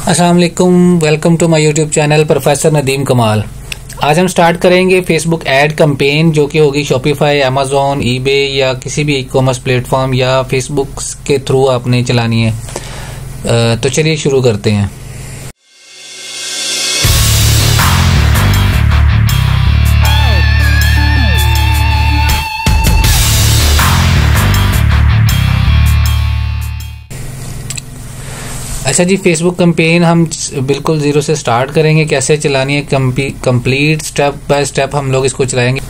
अस्सलाम वालेकुम, welcome to my YouTube channel professor Nadeem Kamal. आज हम स्टार्ट करेंगे फेसबुक ऐड कैंपेन जो कि होगी शॉपिफाई, अमेजोन, ईबे या किसी भी ई कॉमर्स प्लेटफॉर्म या फेसबुक के थ्रू आपने चलानी है। तो चलिए शुरू करते हैं। अच्छा जी, फेसबुक कैंपेन हम बिल्कुल ज़ीरो से स्टार्ट करेंगे। कैसे चलानी है कंप्लीट स्टेप बाय स्टेप हम लोग इसको चलाएंगे।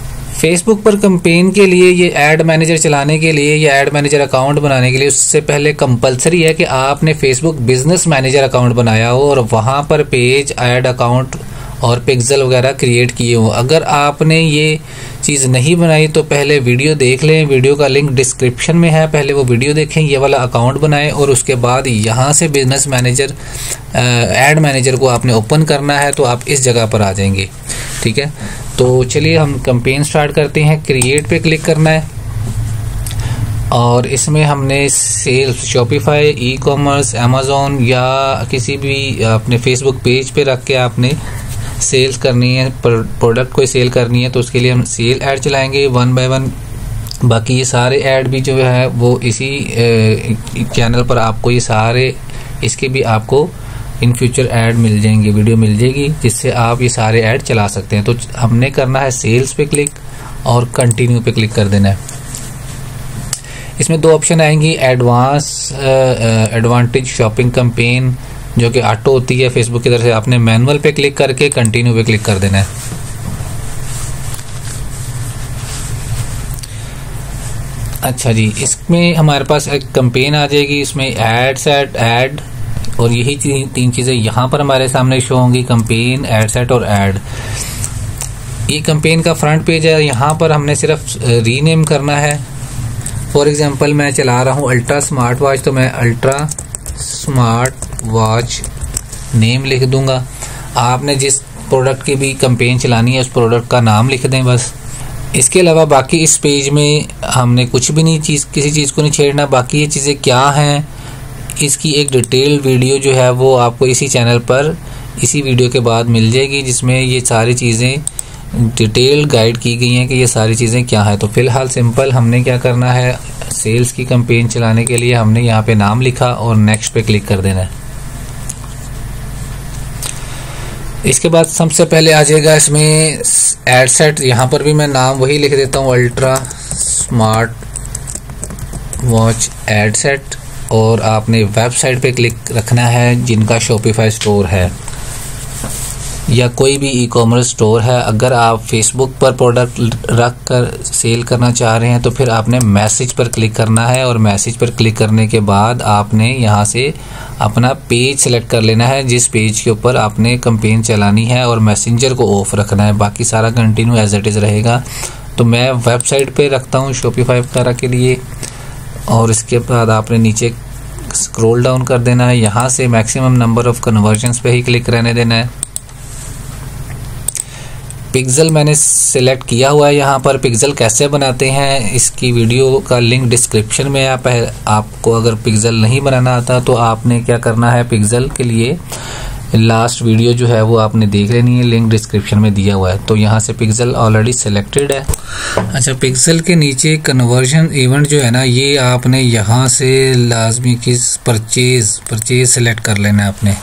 फेसबुक पर कैंपेन के लिए ये ऐड मैनेजर चलाने के लिए या ऐड मैनेजर अकाउंट बनाने के लिए उससे पहले कंपलसरी है कि आपने फेसबुक बिजनेस मैनेजर अकाउंट बनाया हो और वहाँ पर पेज, ऐड अकाउंट और पिक्सल वगैरह क्रिएट किए हो। अगर आपने ये चीज़ नहीं बनाई तो पहले वीडियो देख लें, वीडियो का लिंक डिस्क्रिप्शन में है, पहले वो वीडियो देखें, ये वाला अकाउंट बनाएं और उसके बाद यहाँ से बिजनेस मैनेजर, ऐड मैनेजर को आपने ओपन करना है तो आप इस जगह पर आ जाएंगे। ठीक है, तो चलिए हम कैंपेन स्टार्ट करते हैं। क्रिएट पे क्लिक करना है और इसमें हमने sales, Shopify, e commerce, Amazon या किसी भी अपने फेसबुक पेज पे रख के आपने सेल्स करनी है, प्रोडक्ट कोई सेल करनी है तो उसके लिए हम सेल ऐड चलाएंगे 1 बाय 1। बाकी ये सारे ऐड भी जो है वो इसी चैनल पर आपको ये सारे, इसके भी आपको इन फ्यूचर ऐड मिल जाएंगे, वीडियो मिल जाएगी जिससे आप ये सारे ऐड चला सकते हैं। तो हमने करना है सेल्स पे क्लिक और कंटिन्यू पे क्लिक कर देना है। इसमें दो ऑप्शन आएंगी, एडवांटेज शॉपिंग कैंपेन जो कि ऑटो होती है फेसबुक की तरफ से। आपने मैनुअल पे क्लिक करके कंटिन्यू पे क्लिक कर देना है। अच्छा जी, इसमें हमारे पास एक कैंपेन आ जाएगी, इसमें ऐड सेट, ऐड और यही तीन चीज़ें यहाँ पर हमारे सामने शो होंगी, कैंपेन, ऐड सेट और ऐड। ये कैंपेन का फ्रंट पेज है, यहाँ पर हमने सिर्फ रीनेम करना है। फॉर एग्जांपल मैं चला रहा हूँ अल्ट्रा स्मार्ट वॉच, तो मैं अल्ट्रा स्मार्ट वॉच नेम लिख दूंगा। आपने जिस प्रोडक्ट की भी कैंपेन चलानी है उस प्रोडक्ट का नाम लिख दें बस। इसके अलावा बाकी इस पेज में हमने कुछ भी नहीं, किसी चीज़ को नहीं छेड़ना। बाकी ये चीज़ें क्या हैं इसकी एक डिटेल वीडियो जो है वो आपको इसी चैनल पर इसी वीडियो के बाद मिल जाएगी, जिसमें ये सारी चीज़ें डिटेल गाइड की गई हैं कि ये सारी चीज़ें क्या है। तो फिलहाल सिंपल हमने क्या करना है, सेल्स की कैंपेन चलाने के लिए हमने यहाँ पे नाम लिखा और नेक्स्ट पे क्लिक कर देना है। इसके बाद सबसे पहले आ जाएगा इसमें ऐड सेट, यहाँ पर भी मैं नाम वही लिख देता हूँ, ultra smart watch add set. और आपने वेबसाइट पे क्लिक रखना है जिनका शॉपिफाई स्टोर है या कोई भी ई कॉमर्स स्टोर है। अगर आप फेसबुक पर प्रोडक्ट रख कर सेल करना चाह रहे हैं तो फिर आपने मैसेज पर क्लिक करना है और मैसेज पर क्लिक करने के बाद आपने यहाँ से अपना पेज सेलेक्ट कर लेना है जिस पेज के ऊपर आपने कैंपेन चलानी है और मैसेंजर को ऑफ रखना है। बाकी सारा कंटिन्यू एज इट इज़ रहेगा। तो मैं वेबसाइट पे रखता हूँ शॉपिफाई वगैरह के लिए और इसके बाद आपने नीचे स्क्रॉल डाउन कर देना है, यहाँ से मैक्सिमम नंबर ऑफ कन्वर्जन्स पे ही क्लिक रहने देना है। पिक्सल मैंने सिलेक्ट किया हुआ है। यहाँ पर पिक्सल कैसे बनाते हैं इसकी वीडियो का लिंक डिस्क्रिप्शन में है। आपको अगर पिक्सल नहीं बनाना आता तो आपने क्या करना है, पिक्सल के लिए लास्ट वीडियो जो है वो आपने देख लेनी है, लिंक डिस्क्रिप्शन में दिया हुआ है। तो यहाँ से पिक्सल ऑलरेडी सिलेक्टेड है। अच्छा, पिक्सल के नीचे कन्वर्जन इवेंट जो है ना, ये आपने यहाँ से लाजमी किस परचेज सेलेक्ट कर लेना है आपने।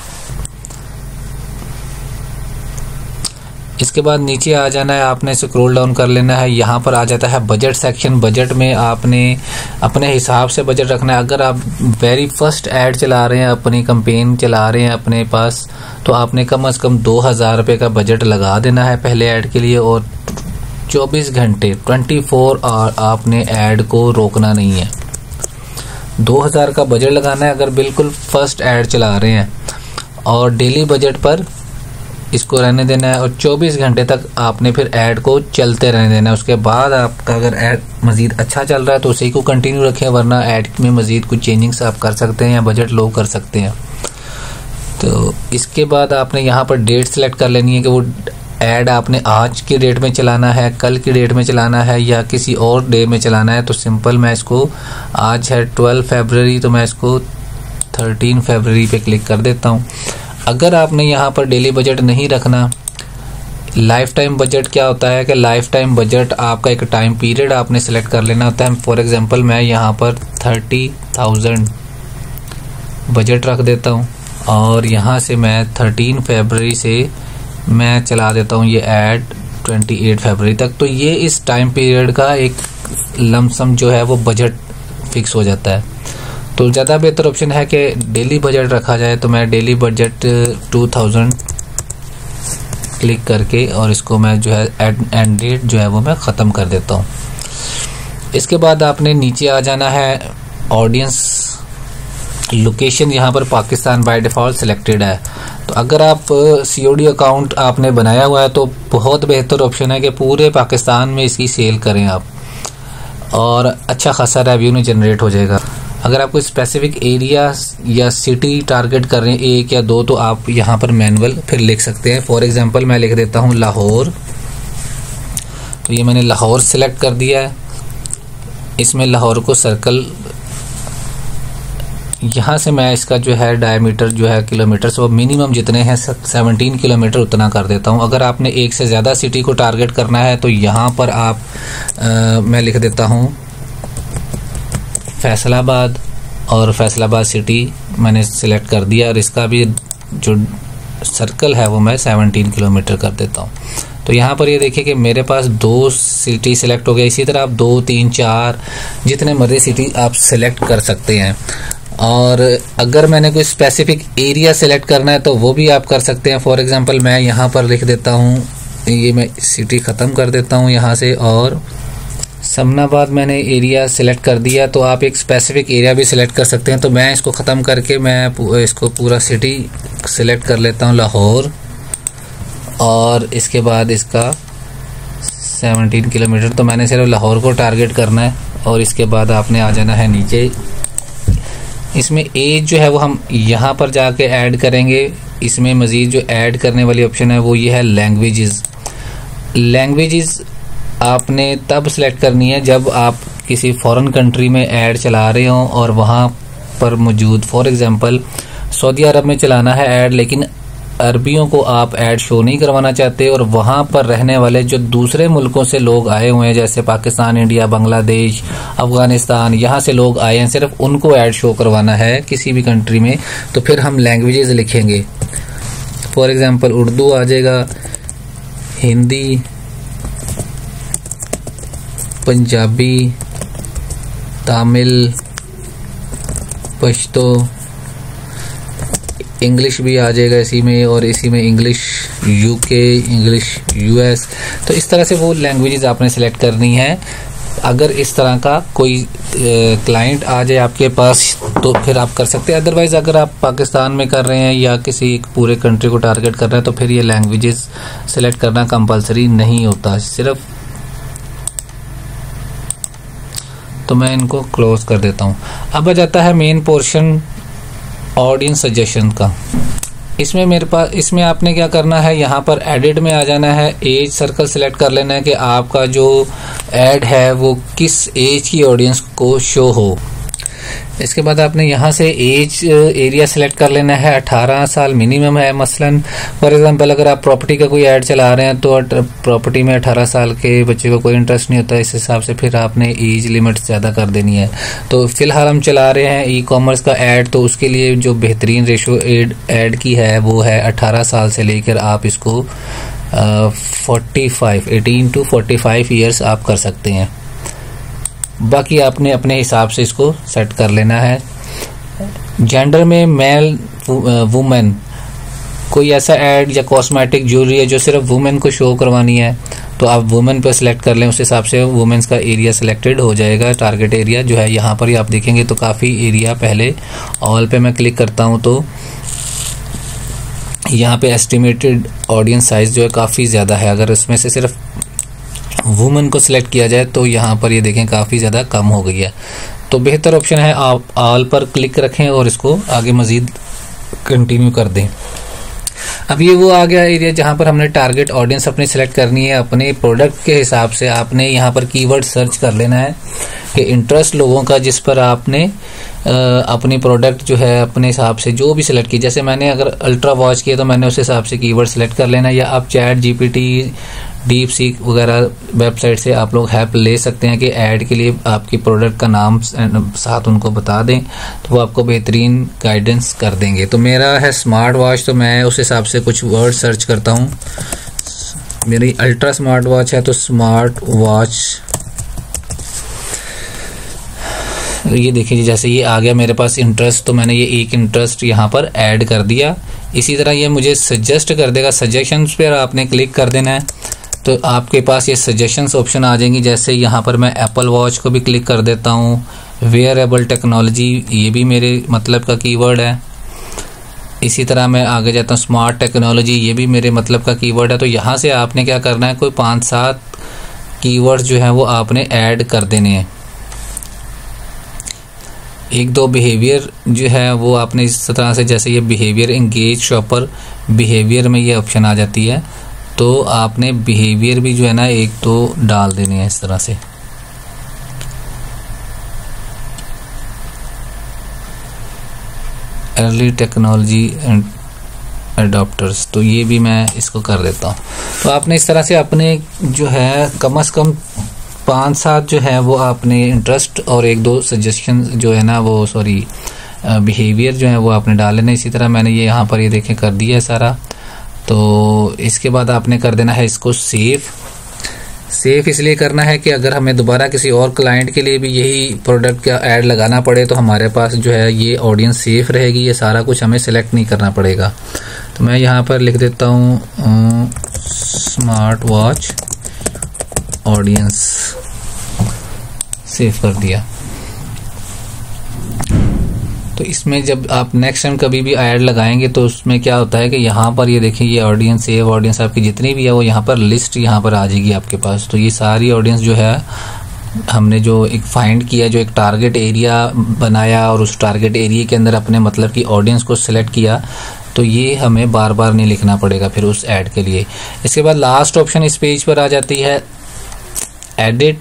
इसके बाद नीचे आ जाना है, आपने स्क्रॉल डाउन कर लेना है। यहाँ पर आ जाता है बजट सेक्शन। बजट में आपने अपने हिसाब से बजट रखना है। अगर आप वेरी फर्स्ट ऐड चला रहे हैं, अपनी कैंपेन चला रहे हैं अपने पास, तो आपने कम से कम 2000 रुपये का बजट लगा देना है पहले ऐड के लिए और 24 घंटे 24 आवर आपने ऐड को रोकना नहीं है। 2000 का बजट लगाना है अगर बिल्कुल फर्स्ट ऐड चला रहे हैं और डेली बजट पर इसको रहने देना है और 24 घंटे तक आपने फिर ऐड को चलते रहने देना है। उसके बाद आपका अगर ऐड मज़ीद अच्छा चल रहा है तो उसी को कंटिन्यू रखें, वरना ऐड में मज़ीद कुछ चेंजिंग्स आप कर सकते हैं या बजट लो कर सकते हैं। तो इसके बाद आपने यहाँ पर डेट सेलेक्ट कर लेनी है कि वो ऐड आपने आज की डेट में चलाना है, कल की डेट में चलाना है या किसी और डे में चलाना है। तो सिंपल मैं इसको, आज है 12 फरवरी तो मैं इसको 13 फरवरी पे क्लिक कर देता हूँ। अगर आपने यहाँ पर डेली बजट नहीं रखना, लाइफ टाइम बजट क्या होता है कि लाइफ टाइम बजट आपका एक टाइम पीरियड आपने सेलेक्ट कर लेना होता है। फॉर एग्जांपल मैं यहाँ पर 30,000 बजट रख देता हूँ और यहाँ से मैं 13 फरवरी से मैं चला देता हूँ ये ऐड 28 फरवरी तक। तो ये इस टाइम पीरियड का एक लमसम जो है वो बजट फिक्स हो जाता है। तो ज़्यादा बेहतर ऑप्शन है कि डेली बजट रखा जाए। तो मैं डेली बजट 2000 क्लिक करके और इसको मैं जो है एंड डेट जो है वो मैं ख़त्म कर देता हूँ। इसके बाद आपने नीचे आ जाना है, ऑडियंस लोकेशन यहाँ पर पाकिस्तान बाय डिफ़ॉल्ट सिलेक्टेड है। तो अगर आप COD अकाउंट आपने बनाया हुआ है तो बहुत बेहतर ऑप्शन है कि पूरे पाकिस्तान में इसकी सेल करें आप, और अच्छा खासा रेवेन्यू जनरेट हो जाएगा। अगर आप कोई स्पेसिफिक एरिया या सिटी टारगेट कर रहे हैं, 1 या 2, तो आप यहाँ पर मैनुअल फिर लिख सकते हैं। फॉर एग्जांपल मैं लिख देता हूँ लाहौर। तो ये मैंने लाहौर सेलेक्ट कर दिया है। इसमें लाहौर को सर्कल, यहाँ से मैं इसका जो है डायमीटर जो है किलोमीटर, वो मिनिमम जितने हैं 17 किलोमीटर उतना कर देता हूँ। अगर आपने एक से ज़्यादा सिटी को टारगेट करना है तो यहाँ पर आप मैं लिख देता हूँ फैसलाबाद, और फैसलाबाद सिटी मैंने सिलेक्ट कर दिया और इसका भी जो सर्कल है वो मैं 17 किलोमीटर कर देता हूँ। तो यहाँ पर ये देखिए कि मेरे पास 2 सिटी सिलेक्ट हो गया। इसी तरह आप 2, 3, 4 जितने मर्जी सिटी आप सिलेक्ट कर सकते हैं। और अगर मैंने कोई स्पेसिफिक एरिया सेलेक्ट करना है तो वो भी आप कर सकते हैं। फॉर एग्जांपल मैं यहाँ पर लिख देता हूँ, ये मैं सिटी ख़त्म कर देता हूँ यहाँ से, और समनाबाद मैंने एरिया सेलेक्ट कर दिया। तो आप एक स्पेसिफिक एरिया भी सिलेक्ट कर सकते हैं। तो मैं इसको ख़त्म करके मैं इसको पूरा सिटी सेलेक्ट कर लेता हूँ लाहौर, और इसके बाद इसका 17 किलोमीटर। तो मैंने सिर्फ लाहौर को टारगेट करना है। और इसके बाद आपने आ जाना है नीचे। इसमें एज जो है वो हम यहाँ पर जाके ऐड करेंगे। इसमें मज़ीद जो ऐड करने वाली ऑप्शन है वो ये है लैंग्वेजेस। लैंग्वेजेस आपने तब सेलेक्ट करनी है जब आप किसी फॉरेन कंट्री में ऐड चला रहे हों और वहाँ पर मौजूद, फॉर एग्जांपल सऊदी अरब में चलाना है ऐड, लेकिन अरबियों को आप ऐड शो नहीं करवाना चाहते, और वहाँ पर रहने वाले जो दूसरे मुल्कों से लोग आए हुए हैं जैसे पाकिस्तान, इंडिया, बांग्लादेश, अफगानिस्तान, यहाँ से लोग आए हैं, सिर्फ उनको ऐड शो करवाना है किसी भी कंट्री में। तो फिर हम लैंग्वेजेस लिखेंगे। फॉर एग्जांपल उर्दू आ जाएगा, हिंदी, पंजाबी, तमिल, पश्तो, इंग्लिश भी आ जाएगा इसी में, और इसी में इंग्लिश UK, इंग्लिश US। तो इस तरह से वो लैंग्वेजेस आपने सेलेक्ट करनी है। अगर इस तरह का कोई क्लाइंट आ जाए आपके पास तो फिर आप कर सकते हैं। अदरवाइज़ अगर आप पाकिस्तान में कर रहे हैं या किसी एक पूरे कंट्री को टारगेट कर रहे हैं तो फिर ये लैंग्वेजेस सेलेक्ट करना कंपलसरी नहीं होता सिर्फ। तो मैं इनको क्लोज कर देता हूँ। अब आ जाता है मेन पोर्शन ऑडियंस सजेशन का। इसमें मेरे पास, इसमें आपने क्या करना है, यहाँ पर एडिट में आ जाना है, एज सर्कल सेलेक्ट कर लेना है कि आपका जो ऐड है वो किस एज की ऑडियंस को शो हो। इसके बाद आपने यहाँ से एज एरिया सेलेक्ट कर लेना है, 18 साल मिनिमम है। मसलन फॉर एग्जांपल अगर आप प्रॉपर्टी का कोई ऐड चला रहे हैं तो प्रॉपर्टी में 18 साल के बच्चे को कोई इंटरेस्ट नहीं होता, इस हिसाब से फिर आपने एज लिमिट ज़्यादा कर देनी है। तो फिलहाल हम चला रहे हैं ई-कॉमर्स का ऐड, तो उसके लिए जो बेहतरीन रेशो ऐड की है वो है 18 साल से लेकर आप इसको 18 to 45 ईयर्स आप कर सकते हैं। बाकी आपने अपने हिसाब से इसको सेट कर लेना है। जेंडर में मेल, वुमेन, कोई ऐसा ऐड या कॉस्मेटिक ज्वेलरी है जो सिर्फ वुमेन को शो करवानी है तो आप वुमेन पर सिलेक्ट कर लें, उस हिसाब से वुमेन्स का एरिया सिलेक्टेड हो जाएगा। टारगेट एरिया जो है यहाँ पर ही आप देखेंगे तो काफ़ी एरिया, पहले ऑल पे मैं क्लिक करता हूँ तो यहाँ पे एस्टिमेटेड ऑडियंस साइज जो है काफ़ी ज़्यादा है। अगर उसमें से सिर्फ वुमेन को सिलेक्ट किया जाए तो यहाँ पर ये देखें काफ़ी ज़्यादा कम हो गई है। तो बेहतर ऑप्शन है आप ऑल पर क्लिक रखें और इसको आगे मज़ीद कंटिन्यू कर दें। अब ये वो आ गया एरिया जहाँ पर हमने टारगेट ऑडियंस अपनी सेलेक्ट करनी है। अपने प्रोडक्ट के हिसाब से आपने यहाँ पर कीवर्ड सर्च कर लेना है कि इंटरेस्ट लोगों का जिस पर आपने अपनी प्रोडक्ट जो है अपने हिसाब से जो भी सिलेक्ट की, जैसे मैंने अगर अल्ट्रा वॉच किया तो मैंने उस हिसाब से कीवर्ड सिलेक्ट कर लेना, या आप चैट जीपीटी, डीप सीक वगैरह वेबसाइट से आप लोग हेल्प ले सकते हैं कि ऐड के लिए आपकी प्रोडक्ट का नाम साथ उनको बता दें, तो वो आपको बेहतरीन गाइडेंस कर देंगे। तो मेरा है स्मार्ट वॉच, तो मैं उस हिसाब से कुछ वर्ड सर्च करता हूँ। मेरी अल्ट्रा स्मार्ट वॉच है तो स्मार्ट वॉच, ये देखिए जैसे ये आ गया मेरे पास इंटरेस्ट, तो मैंने ये एक इंटरेस्ट यहाँ पर ऐड कर दिया। इसी तरह ये मुझे सजेस्ट कर देगा, सजेशंस पर आपने क्लिक कर देना है तो आपके पास ये सजेशंस ऑप्शन आ जाएंगी। जैसे यहाँ पर मैं एप्पल वॉच को भी क्लिक कर देता हूँ, वेयरेबल टेक्नोलॉजी ये भी मेरे मतलब का कीवर्ड है। इसी तरह मैं आगे जाता हूँ, स्मार्ट टेक्नोलॉजी ये भी मेरे मतलब का कीवर्ड है। तो यहाँ से आपने क्या करना है, कोई 5-7 कीवर्ड जो है वो आपने ऐड कर देने हैं। 1-2 बिहेवियर जो है वो आपने इस तरह से, जैसे ये बिहेवियर एंगेज शॉपर, बिहेवियर में ये ऑप्शन आ जाती है, तो आपने बिहेवियर भी जो है ना 1-2 डाल देने हैं इस तरह से। अर्ली टेक्नोलॉजी एंड एडॉप्टर्स, तो ये भी मैं इसको कर देता हूँ। तो आपने इस तरह से अपने जो है कम से कम 5-7 जो है वो आपने इंटरेस्ट और 1-2 सजेशन जो है ना वो बिहेवियर जो है वो आपने डाल लेना। इसी तरह मैंने ये यहाँ पर ये देखें कर दिया है सारा। तो इसके बाद आपने कर देना है इसको सेफ इसलिए करना है कि अगर हमें दोबारा किसी और क्लाइंट के लिए भी यही प्रोडक्ट का ऐड लगाना पड़े तो हमारे पास जो है ये ऑडियंस सेफ रहेगी, ये सारा कुछ हमें सेलेक्ट नहीं करना पड़ेगा। तो मैं यहाँ पर लिख देता हूँ स्मार्ट वॉच ऑडियंस, सेव कर दिया। तो इसमें जब आप नेक्स्ट टाइम कभी भी ऐड लगाएंगे तो उसमें क्या होता है कि यहाँ पर ये देखिए ये ऑडियंस, सेव ऑडियंस आपकी जितनी भी है वो यहाँ पर लिस्ट यहाँ पर आ जाएगी आपके पास। तो ये सारी ऑडियंस जो है हमने जो एक फाइंड किया, जो एक टारगेट एरिया बनाया और उस टारगेट एरिया के अंदर अपने मतलब की ऑडियंस को सिलेक्ट किया, तो ये हमें बार बार नहीं लिखना पड़ेगा फिर उस ऐड के लिए। इसके बाद लास्ट ऑप्शन इस पेज पर आ जाती है एडिट।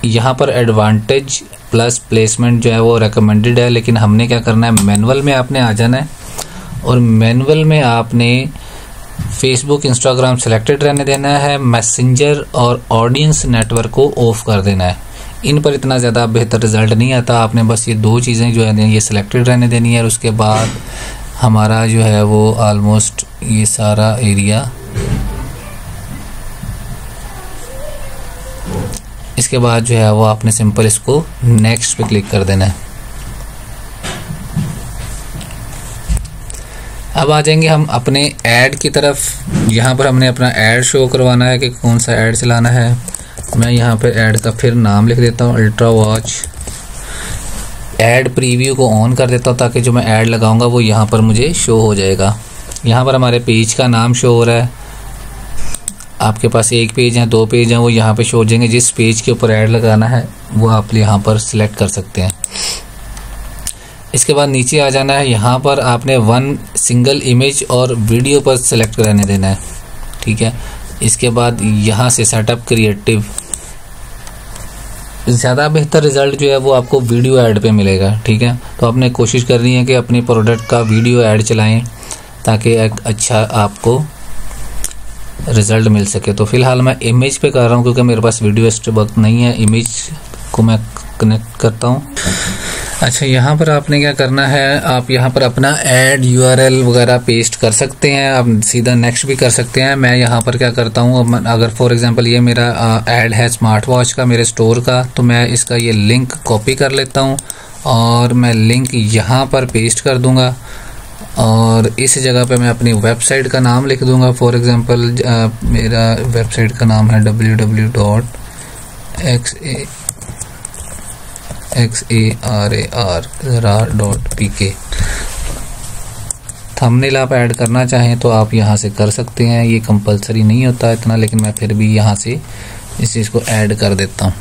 यहाँ पर एडवांटेज प्लस प्लेसमेंट जो है वो रेकमेंडेड है, लेकिन हमने क्या करना है, मैनुअल में आपने आ जाना है और मैनुअल में आपने फेसबुक, इंस्टाग्राम सिलेक्टेड रहने देना है, मैसेंजर और ऑडियंस नेटवर्क को ऑफ कर देना है। इन पर इतना ज़्यादा बेहतर रिजल्ट नहीं आता, आपने बस ये 2 चीज़ें जो है ये सिलेक्टेड रहने देनी है और उसके बाद हमारा जो है वो ऑलमोस्ट ये सारा एरिया, इसके बाद जो है वो आपने सिंपल इसको नेक्स्ट पे क्लिक कर देना है। अब आ जाएंगे हम अपने ऐड की तरफ। यहाँ पर हमने अपना ऐड शो करवाना है कि कौन सा ऐड चलाना है। मैं यहाँ पे ऐड का फिर नाम लिख देता हूँ अल्ट्रा वॉच। ऐड प्रीव्यू को ऑन कर देता हूँ ताकि जो मैं ऐड लगाऊंगा वो यहाँ पर मुझे शो हो जाएगा। यहाँ पर हमारे पेज का नाम शो हो रहा है। आपके पास 1 पेज है, 2 पेज हैं, वो यहाँ पे शो हो जाएंगे। जिस पेज के ऊपर ऐड लगाना है वो आप यहाँ पर सिलेक्ट कर सकते हैं। इसके बाद नीचे आ जाना है। यहाँ पर आपने 1 सिंगल इमेज और वीडियो पर सिलेक्ट करने देना है, ठीक है। इसके बाद यहाँ से सेटअप क्रिएटिव, ज़्यादा बेहतर रिजल्ट जो है वो आपको वीडियो ऐड पे मिलेगा, ठीक है। तो आपने कोशिश करनी है कि अपनी प्रोडक्ट का वीडियो ऐड चलाएं ताकि एक अच्छा आपको रिजल्ट मिल सके। तो फिलहाल मैं इमेज पे कर रहा हूँ क्योंकि मेरे पास वीडियो इस वक्त नहीं है। इमेज को मैं कनेक्ट करता हूँ। अच्छा, यहाँ पर आपने क्या करना है, आप यहाँ पर अपना ऐड URL वगैरह पेस्ट कर सकते हैं, आप सीधा नेक्स्ट भी कर सकते हैं। मैं यहाँ पर क्या करता हूँ, अगर फॉर एग्जांपल ये मेरा ऐड है स्मार्ट वॉच का, मेरे स्टोर का, तो मैं इसका ये लिंक कॉपी कर लेता हूँ और मैं लिंक यहाँ पर पेस्ट कर दूँगा और इस जगह पे मैं अपनी वेबसाइट का नाम लिख दूंगा। फॉर एग्जांपल मेरा वेबसाइट का नाम है www.xarar.pk। थंबनेल आप ऐड करना चाहें तो आप यहाँ से कर सकते हैं, ये कंपलसरी नहीं होता इतना, लेकिन मैं फिर भी यहाँ से इस चीज़ को ऐड कर देता हूँ।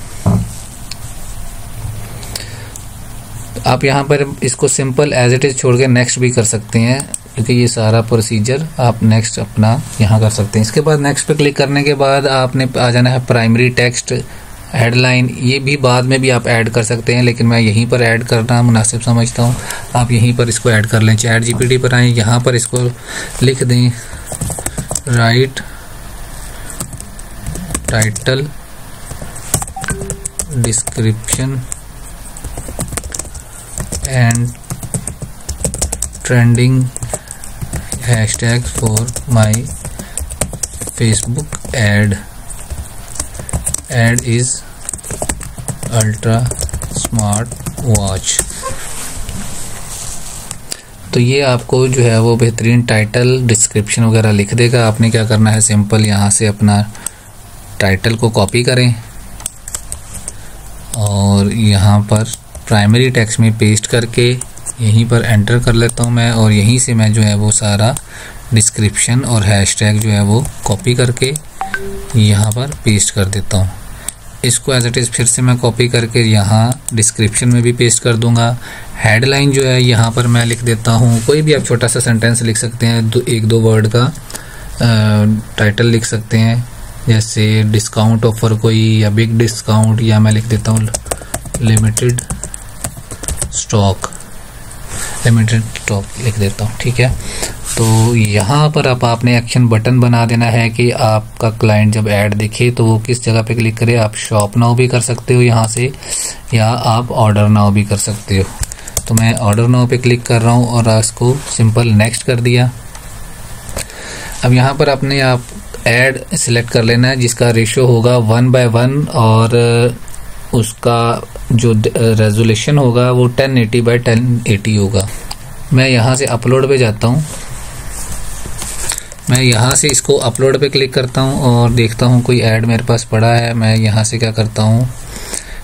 आप यहाँ पर इसको सिंपल एज इट इज़ छोड़ के नेक्स्ट भी कर सकते हैं क्योंकि ये सारा प्रोसीजर आप नेक्स्ट अपना यहाँ कर सकते हैं। इसके बाद नेक्स्ट पे क्लिक करने के बाद आपने आ जाना है प्राइमरी टेक्स्ट हेडलाइन ये भी बाद में भी आप ऐड कर सकते हैं, लेकिन मैं यहीं पर ऐड करना मुनासिब समझता हूँ। आप यहीं पर इसको ऐड कर लें। चैट जीपीटी पर आएँ, यहाँ पर इसको लिख दें right title description and trending hashtag for my Facebook ad is ultra smart watch. तो ये आपको जो है वो बेहतरीन टाइटल डिस्क्रिप्शन वगैरह लिख देगा। आपने क्या करना है, सिंपल यहाँ से अपना टाइटल को कॉपी करें और यहाँ पर प्राइमरी टेक्स्ट में पेस्ट करके यहीं पर एंटर कर लेता हूँ मैं, और यहीं से मैं जो है वो सारा डिस्क्रिप्शन और हैशटैग जो है वो कॉपी करके यहाँ पर पेस्ट कर देता हूँ। इसको एज इट इज़ फिर से मैं कॉपी करके यहाँ डिस्क्रिप्शन में भी पेस्ट कर दूंगा। हेडलाइन जो है यहाँ पर मैं लिख देता हूँ, कोई भी आप छोटा सा सेंटेंस लिख सकते हैं, एक दो वर्ड का टाइटल लिख सकते हैं, जैसे डिस्काउंट ऑफर कोई, या बिग डिस्काउंट, या मैं लिख देता हूँ लिमिटेड स्टॉक लिख देता हूँ। ठीक है, तो यहाँ पर आपने एक्शन बटन बना देना है कि आपका क्लाइंट जब ऐड देखे तो वो किस जगह पे क्लिक करे। आप शॉप नाउ भी कर सकते हो यहाँ से, या आप ऑर्डर नाउ भी कर सकते हो। तो मैं ऑर्डर नाउ पे क्लिक कर रहा हूँ और इसको सिंपल नेक्स्ट कर दिया। अब यहाँ पर अपने आप ऐड सिलेक्ट कर लेना है जिसका रेशो होगा 1:1 और उसका जो रेजोल्यूशन होगा वो 1080x1080 होगा। मैं यहाँ से अपलोड पे जाता हूँ। मैं यहाँ से इसको अपलोड पे क्लिक करता हूँ और देखता हूँ कोई ऐड मेरे पास पड़ा है। मैं यहाँ से क्या करता हूँ,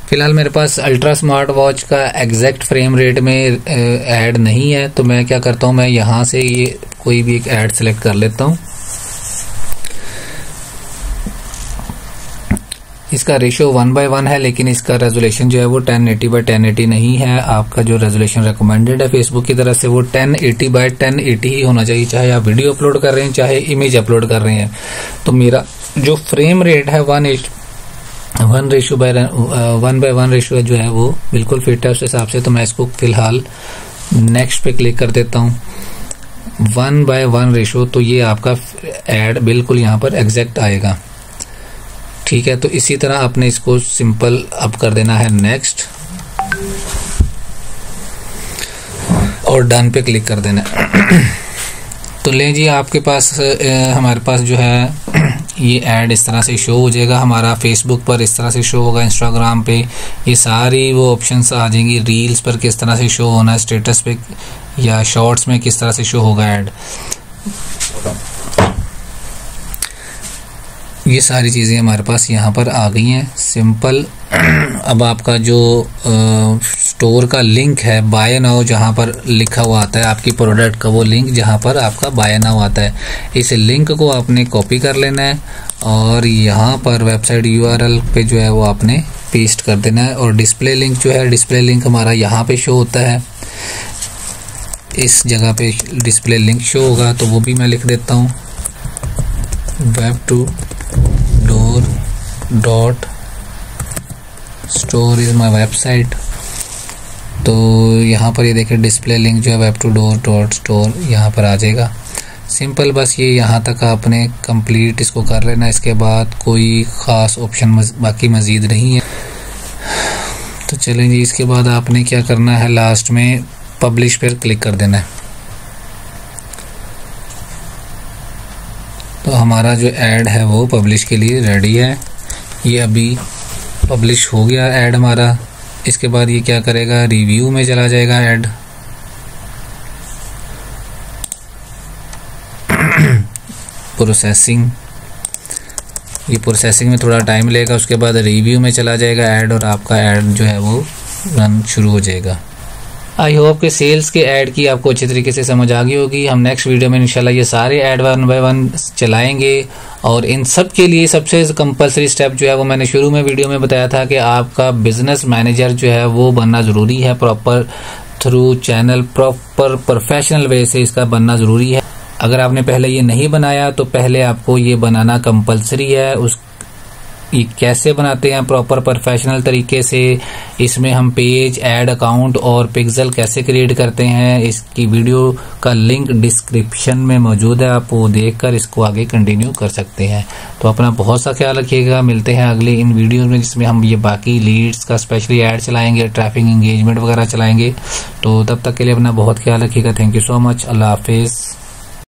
फिलहाल मेरे पास अल्ट्रा स्मार्ट वॉच का एग्जैक्ट फ्रेम रेट में ऐड नहीं है, तो मैं क्या करता हूँ, मैं यहाँ से ये कोई भी एक ऐड सेलेक्ट कर लेता हूँ। इसका रेशियो 1:1 है, लेकिन इसका रेजोल्यूशन जो है वो 1080x1080 नहीं है। आपका जो रेजोल्यूशन रिकमेंडेड है फेसबुक की तरफ से वो 1080x1080 ही होना चाहिए, चाहे आप वीडियो अपलोड कर रहे हैं चाहे इमेज अपलोड कर रहे हैं। तो मेरा जो फ्रेम रेट है 1:1 रेशियो जो है वो बिल्कुल फिट है उस हिसाब से। तो मैं इसको फिलहाल नेक्स्ट पे क्लिक कर देता हूँ। 1:1 रेशियो, तो ये आपका एड बिल्कुल यहाँ पर एग्जैक्ट आएगा। ठीक है, तो इसी तरह आपने इसको सिंपल अब कर देना है नेक्स्ट और डन पे क्लिक कर देना है। तो ले जी, आपके पास हमारे पास जो है ये ऐड इस तरह से शो हो जाएगा। हमारा फेसबुक पर इस तरह से शो होगा, इंस्टाग्राम पे ये सारी वो ऑप्शंस आ जाएंगी। रील्स पर किस तरह से शो होना है, स्टेटस पे या शॉर्ट्स में किस तरह से शो होगा ऐड, ये सारी चीज़ें हमारे पास यहाँ पर आ गई हैं सिंपल। अब आपका जो स्टोर का लिंक है बाय नाउ, जहाँ पर लिखा हुआ आता है आपकी प्रोडक्ट का वो लिंक, जहाँ पर आपका बाय नाउ आता है, इस लिंक को आपने कॉपी कर लेना है और यहाँ पर वेबसाइट URL पे जो है वो आपने पेस्ट कर देना है। और डिस्प्ले लिंक जो है, डिस्प्ले लिंक हमारा यहाँ पे शो होता है, इस जगह पे डिस्प्ले लिंक शो होगा, तो वो भी मैं लिख देता हूँ web2door.store इज माई वेबसाइट। तो यहाँ पर ये देखिए डिस्प्ले लिंक जो है web2door.store यहाँ पर आ जाएगा। सिंपल, बस ये यहाँ तक आपने कंप्लीट इसको कर लेना। इसके बाद कोई ख़ास ऑप्शन बाकी मज़ीद नहीं है। तो चलें जी, इसके बाद आपने क्या करना है, लास्ट में पब्लिश पर क्लिक कर देना है। तो हमारा जो ऐड है वो पब्लिश के लिए रेडी है। ये अभी पब्लिश हो गया ऐड हमारा। इसके बाद ये क्या करेगा, रिव्यू में चला जाएगा ऐड। प्रोसेसिंग, ये प्रोसेसिंग में थोड़ा टाइम लेगा। उसके बाद रिव्यू में चला जाएगा ऐड और आपका ऐड जो है वो रन शुरू हो जाएगा। आई होप कि सेल्स के ऐड की आपको अच्छी तरीके से समझ आ गई होगी। हम नेक्स्ट वीडियो में इंशाल्लाह ये सारे ऐड 1 बाय 1 चलाएंगे और इन सब के लिए सबसे कंपलसरी स्टेप जो है वो मैंने शुरू में वीडियो में बताया था कि आपका बिजनेस मैनेजर जो है वो बनना ज़रूरी है। Proper through channel, proper professional way से इसका बनना ज़रूरी है। अगर आपने पहले ये नहीं बनाया तो पहले आपको ये बनाना कंपलसरी है। ये कैसे बनाते हैं प्रॉपर प्रोफेशनल तरीके से, इसमें हम पेज, ऐड अकाउंट और पिक्सल कैसे क्रिएट करते हैं, इसकी वीडियो का लिंक डिस्क्रिप्शन में मौजूद है, आप वो देखकर इसको आगे कंटिन्यू कर सकते हैं। तो अपना बहुत सा ख्याल रखिएगा, मिलते हैं अगले इन वीडियो में जिसमें हम ये बाकी लीड्स का स्पेशली ऐड चलाएंगे, ट्रैफिक एंगेजमेंट वगैरह चलाएंगे। तो तब तक के लिए अपना बहुत ख्याल रखिएगा। Thank you so much. अल्लाह हाफिज़।